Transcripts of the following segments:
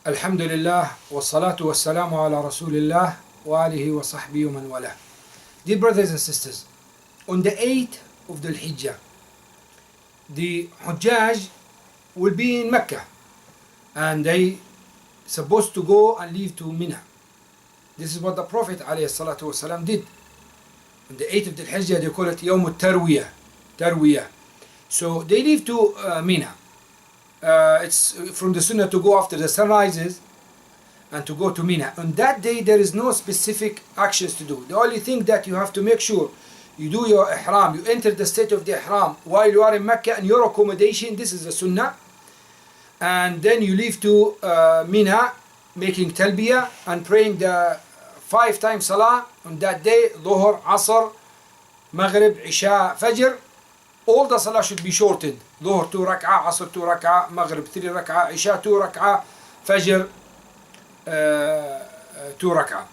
Alhamdulillah wa salatu wa salamu ala Rasulillah wa alihi wa sahbihi wa man wala. Dear brothers and sisters, on the 8th of the Hijjah, the Hujjaj will be in Mecca and they supposed to go and leave to Mina. This is what the Prophet ﷺ did. On the 8th of the Hijjah, they call it Yawm al-Tarwiyah. So they leave to Mina. It's from the Sunnah to go after the sun rises and to go to Mina. On that day, there is no specific actions to do. The only thing that you have to make sure you do your ihram, you enter the state of the ihram while you are in Mecca and your accommodation, this is the Sunnah. And then you leave to Mina, making talbiyah and praying the 5 times salah on that day: Dhuhr, Asr, Maghrib, Isha, Fajr. All the salah should be shortened. Dhuhr 2 rak'ah, Asr 2 rak'ah, Maghrib 3 rak'ah, Isha 2 rak'ah, Fajr 2 rak'ah.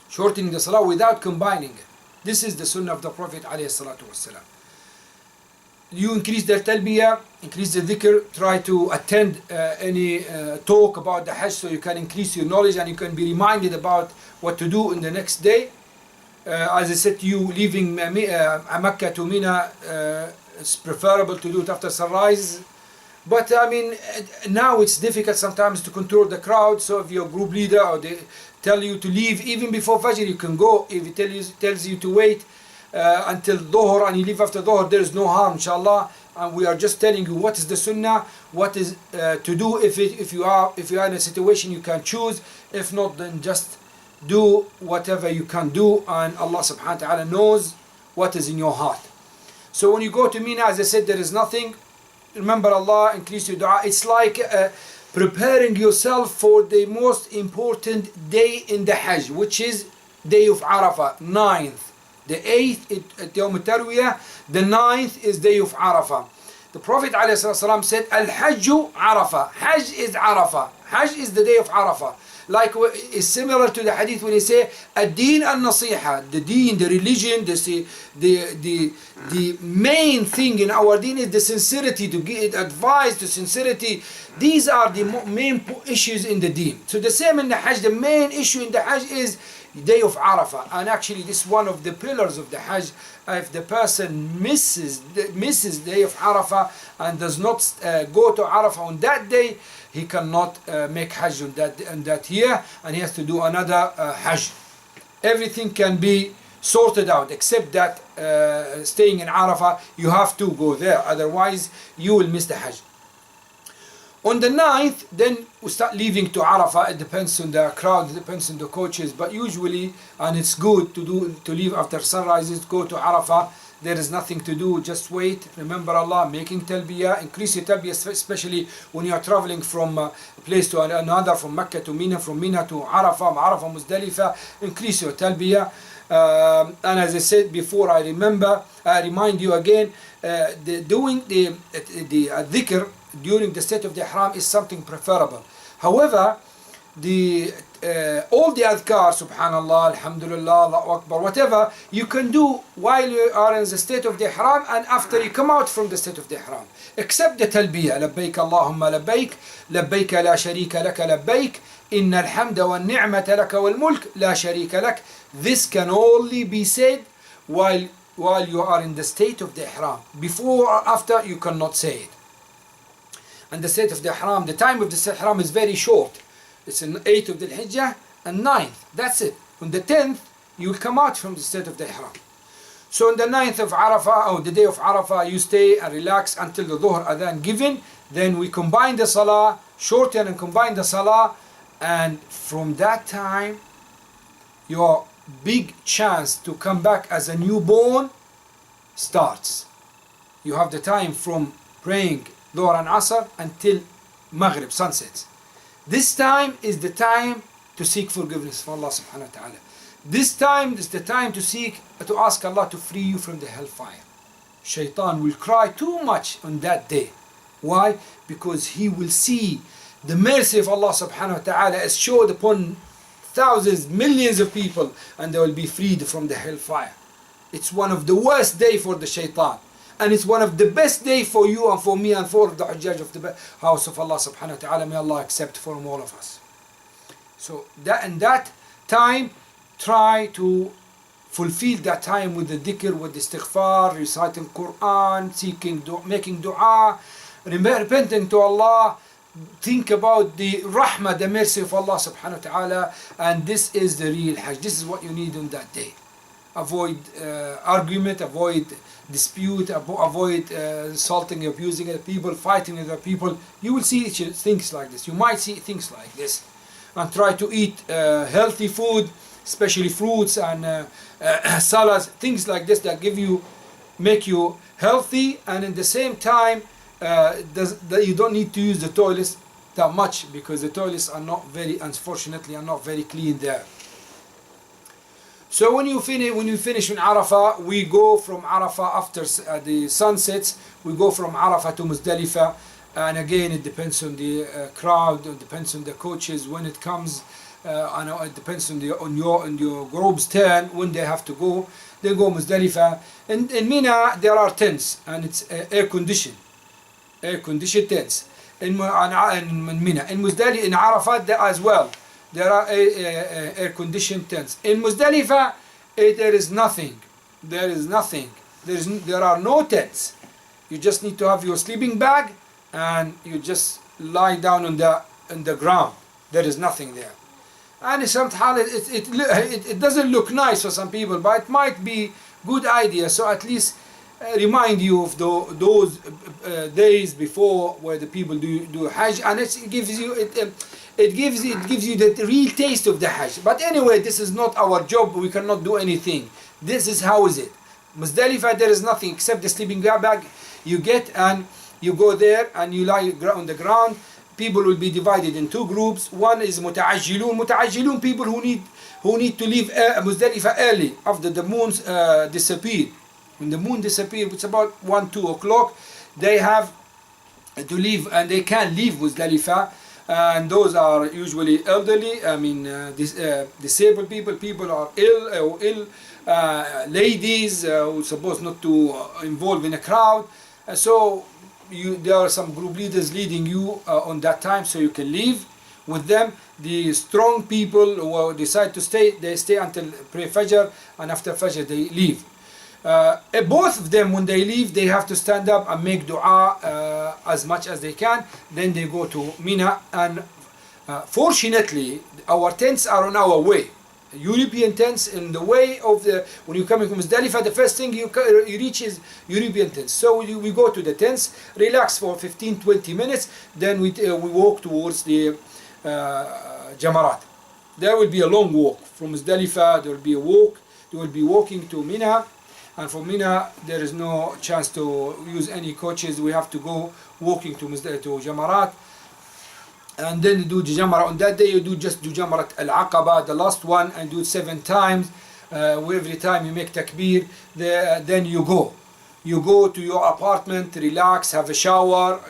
Shortening the salah without combining it. This is the sunnah of the Prophet ﷺ. You increase the talbiyah, increase the dhikr, try to attend any talk about the Hajj so you can increase your knowledge and you can be reminded about what to do in the next day. As I said to you, leaving Mecca to Mina, it's preferable to do it after sunrise. But I mean, now it's difficult sometimes to control the crowd. So if you're a group leader or they tell you to leave even before Fajr, you can go. If it tells you to wait until Dhuhr and you leave after Dhuhr, there is no harm, inshallah. And we are just telling you what is the Sunnah, what is to do if you are in a situation you can choose. If not, then just do whatever you can do, and Allah subhanahu wa ta'ala knows what is in your heart. So when you go to Mina, as I said, there is nothing. Remember Allah, increase your dua. It's like preparing yourself for the most important day in the Hajj, which is day of Arafah, 9th. The 8th at Yawm al-Tarwiyah, the 9th is day of Arafah. The Prophet ﷺ said, Al-Hajju Arafah. Hajj is Arafah. Hajj is the day of Arafah. Like it's similar to the hadith when he say ad-din an-nasiha, the deen, the religion, the main thing in our deen is the sincerity, to give advice, the sincerity. These are the main issues in the deen. So the same in the Hajj, the main issue in the Hajj is day of Arafah. And actually this is one of the pillars of the Hajj. If the person misses day of Arafah and does not go to Arafah on that day, he cannot make Hajj on that year, and he has to do another Hajj. Everything can be sorted out except that staying in Arafah, you have to go there, otherwise you will miss the Hajj. On the 9th, then we start leaving to Arafah. It depends on the crowd, it depends on the coaches, but usually, and it's good to leave after sunrise, go to Arafah. There is nothing to do, just wait, remember Allah, making talbiyah, increase your talbiyah, especially when you are traveling from a place to another, from Mecca to Mina, from Mina to Arafah, Muzdalifah, increase your talbiyah. And as I said before, I remind you again, doing the dhikr during the state of the ihram is something preferable. However, all the adhkar, subhanallah, alhamdulillah, Allahu akbar, whatever, you can do while you are in the state of the ihram and after you come out from the state of the ihram. Except the talbiyah, labbaik Allahumma labbaik, labbaik la sharika laka labbaik, inna alhamda wa ni'mata laka wal mulk la sharika lak. This can only be said while you are in the state of the ihram. Before or after, you cannot say it. And the state of the ihram, the time of the state of the ihram is very short. It's in 8th of the Hijjah and 9th. That's it. On the 10th, you will come out from the state of the ihram. So on the 9th of Arafah, or the day of Arafah, you stay and relax until the Dhuhr adhan given. Then we combine the salah, shorten and combine the salah. And from that time, your big chance to come back as a newborn starts. You have the time from praying Dhuhr and Asr until Maghrib, sunsets. This time is the time to seek forgiveness from Allah subhanahu wa ta'ala. This time is the time to ask Allah to free you from the hellfire. Shaitan will cry too much on that day. Why? Because he will see the mercy of Allah subhanahu wa ta'ala is showed upon thousands, millions of people, and they will be freed from the hellfire. It's one of the worst days for the shaitan. and it's one of the best day for you and for me and for the Hujjaj of the house of Allah subhanahu wa ta'ala. May Allah accept from all of us. So that in that time, try to fulfill that time with the dhikr, with the istighfar, reciting Quran, making dua, repenting to Allah. Think about the rahmah, the mercy of Allah subhanahu wa ta'ala, and this is the real Hajj. This is what you need on that day. Avoid argument, avoid dispute, avoid insulting, abusing other people, fighting other people. You will see things like this. You might see things like this. And try to eat healthy food, especially fruits and salads, things like this that make you healthy, and at the same time you don't need to use the toilets that much, because the toilets are not very, unfortunately, are not very clean there. So when you finish in Arafah, we go from Arafah after the sun sets. We go from Arafah to Muzdalifah, and again it depends on the crowd, it depends on the coaches when it comes. And it depends on your group's turn when they have to go. They go Muzdalifah. In Mina there are tents, and it's air conditioned tents. In Mina, in Muzdalifah, in Arafat as well, there are air conditioned tents. In Muzdalifah, there is nothing. There are no tents. You just need to have your sleeping bag, and you just lie down on the ground. There is nothing there. And sometimes it doesn't look nice for some people, but it might be good idea. So at least remind you of those days before where the people do Hajj, and it gives you the real taste of the Hajj. But anyway, this is not our job. We cannot do anything. This is how is it. Muzdalifah, there is nothing except the sleeping bag you get, and you go there and you lie on the ground. People will be divided in two groups. One is muta'ajjilun, people who need to leave Muzdalifah early after the moon disappear. When the moon disappears, it's about 1-2 o'clock, they have to leave, and they can leave Muzdalifah. And those are usually elderly, disabled people are ill, ladies who are supposed not to involve in a crowd. So there are some group leaders leading you on that time, so you can leave with them. The strong people who decide to stay, they stay until pre-Fajr, and after Fajr they leave. Both of them, when they leave, they have to stand up and make dua as much as they can. Then they go to Mina, and fortunately our tents are on our way. European tents in the way of when you're coming from Muzdalifah, the first thing you reach is European tents. So we go to the tents, relax for 15-20 minutes, then we walk towards the Jamarat. There will be a long walk from Muzdalifah. There will be a walk. You will be walking to Mina, and from Mina there is no chance to use any coaches. We have to go walking to Jamarat. And then you do the Jamarat. On that day you just do Jamarat al-Aqaba, the last one, and do it 7 times. Every time you make takbir, then you go to your apartment, relax, have a shower,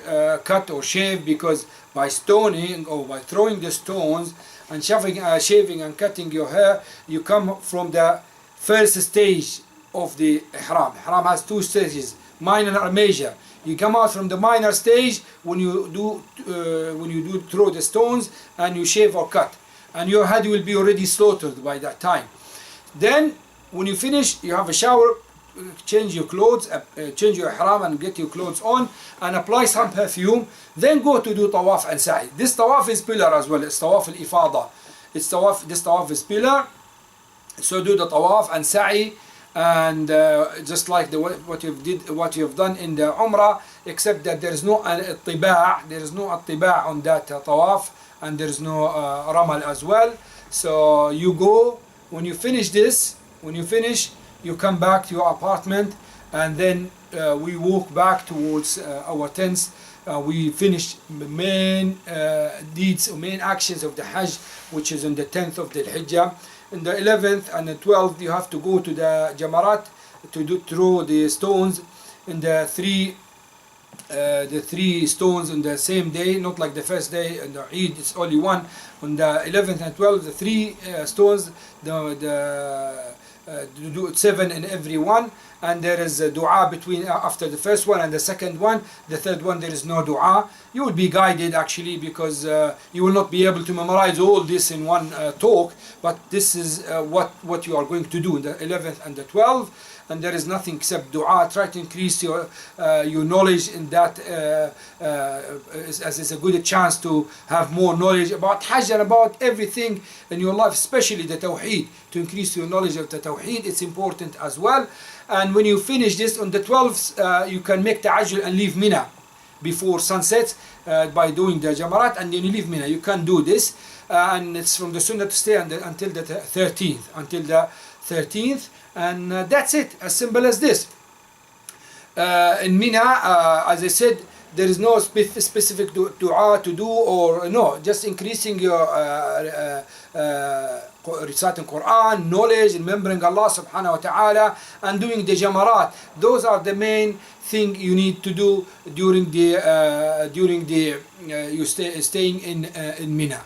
cut or shave, because by stoning or by throwing the stones and shaving and cutting your hair, you come from the first stage of the Ihram. Ihram has 2 stages, minor and major. You come out from the minor stage when you do throw the stones and you shave or cut, and your head will be already slaughtered by that time. Then when you finish, you have a shower, change your clothes, change your ihram and get your clothes on, and apply some perfume. Then go to do tawaf and sa'i. This tawaf is pillar as well. It's tawaf al-ifada. This tawaf is pillar. So do the tawaf and sa'i. And just like what you've done in the Umrah, except that there is no attiba' on that tawaf, and there is no ramal as well. So you go, when you finish, you come back to your apartment, and then we walk back towards our tents. We finish main deeds, main actions of the Hajj, which is on the 10th of the Hijjah. In the 11th and the 12th, you have to go to the Jamarat to throw the stones in the three stones on the same day, not like the first day in the Eid. It's only one. On the 11th and 12th, the 3 stones, the do 7 in every one, and there is a dua between after the first one and the second one. The third one there is no dua. You will be guided actually, because you will not be able to memorize all this in one talk, but this is what you are going to do in the 11th and the 12th. And there is nothing except dua. Try to increase your knowledge in that, as it's a good chance to have more knowledge about Hajj and about everything in your life, especially the Tawheed. To increase your knowledge of the Tawheed, it's important as well. And when you finish this on the 12th, you can make ta'ajjul and leave Mina before sunset by doing the Jamarat, and then you leave Mina. You can do this, and it's from the Sunnah to stay until the 13th. And that's it, as simple as this. In Mina, as I said, there is no specific dua to do, or no, just increasing your reciting Quran, knowledge, remembering Allah subhanahu wa ta'ala, and doing the jamarat. Those are the main thing you need to do during the staying in Mina.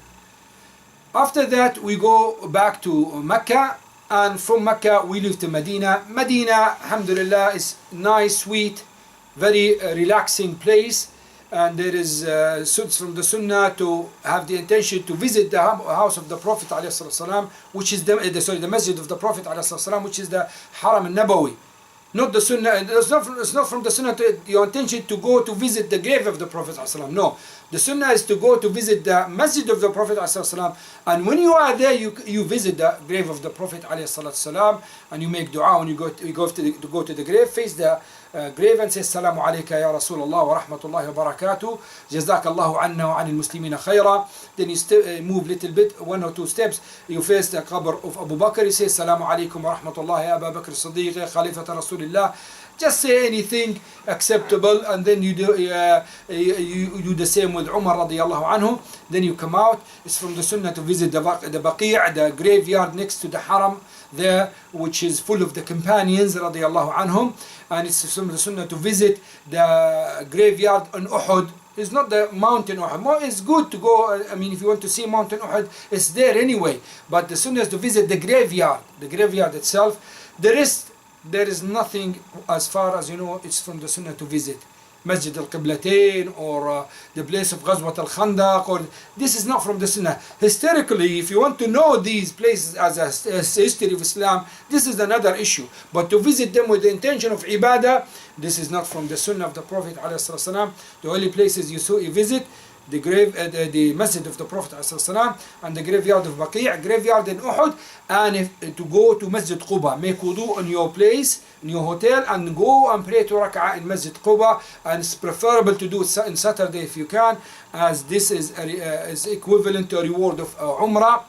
After that, we go back to Mecca. And from Mecca we leave to Medina. Medina, alhamdulillah, is nice, sweet, very relaxing place. And there is from the Sunnah to have the intention to visit the house of the Prophet ﷺ, which is the Masjid of the Prophet ﷺ, which is the Haram al-Nabawi. Not the Sunnah. It's not from the Sunnah your intention to go to visit the grave of the Prophet ﷺ. No, the Sunnah is to go to visit the Masjid of the Prophet ﷺ, and when you are there, you visit the grave of the Prophet ﷺ, and you make dua when you go to the grave, face the grave and say Assalamu alayka ya Rasulullah wa rahmatullahi wa barakatuh, jazakallahu anna wa anil muslimina khayra. Then you move little bit, 1 or 2 steps, you face the qabr of Abu Bakr, you say Assalamu alaykum wa rahmatullahi ya Abu Bakr Siddiq Khalifat Rasulillah. Just say anything acceptable, and then you do the same with Umar radiyallahu anhu. Then you come out. It's from the Sunnah to visit the Baqi', the graveyard next to the Haram there, which is full of the companions radiyallahu anhum. And it's from the Sunnah to visit the graveyard on Uhud. It's not the mountain Uhud. It's good to go. I mean, if you want to see mountain Uhud, it's there anyway. But the Sunnah is to visit the graveyard itself. There is nothing, as far as you know, it's from the Sunnah to visit Masjid al-Qiblatain or the place of Ghazwat al-Khandaq, or this is not from the Sunnah. Historically, if you want to know these places as a history of Islam, this is another issue. But to visit them with the intention of ibadah, this is not from the Sunnah of the Prophet ﷺ. The only places you visit, the grave, the Masjid of the Prophet ﷺ, and the graveyard of Baqi', graveyard in Uhud, and to go to Masjid Quba, make wudu in your place, in your hotel, and go and pray 2 rak'ah in Masjid Quba. And it's preferable to do it on Saturday if you can, as this is equivalent to a reward of Umrah.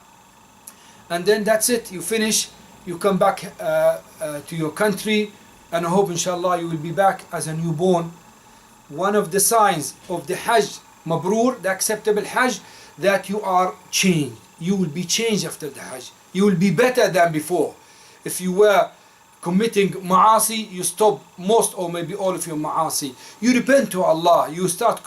And then that's it, you finish, you come back to your country, and I hope inshallah you will be back as a newborn. One of the signs of the Hajj Mabrur, the acceptable Hajj, that you are changed. You will be changed after the Hajj. You will be better than before. If you were committing ma'asi, you stop most or maybe all of your ma'asi. You repent to Allah. You start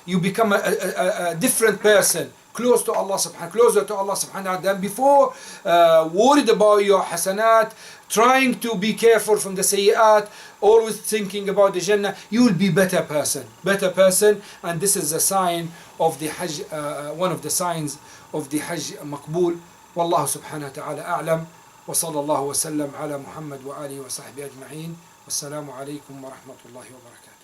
you become a different person, closer to Allah subhanahu wa ta'ala than before, worried about your hasanat, trying to be careful from the sayyat, always thinking about the Jannah. You will be better person, and this is a sign of the Hajj, one of the signs of the Hajj Maqbool. Wallahu subhanahu wa ta'ala a'lam, wa sallallahu wa sallam ala Muhammad wa alihi wa sahbihi ajma'in. Wassalamu alaikum wa rahmatullahi wa barakatuh.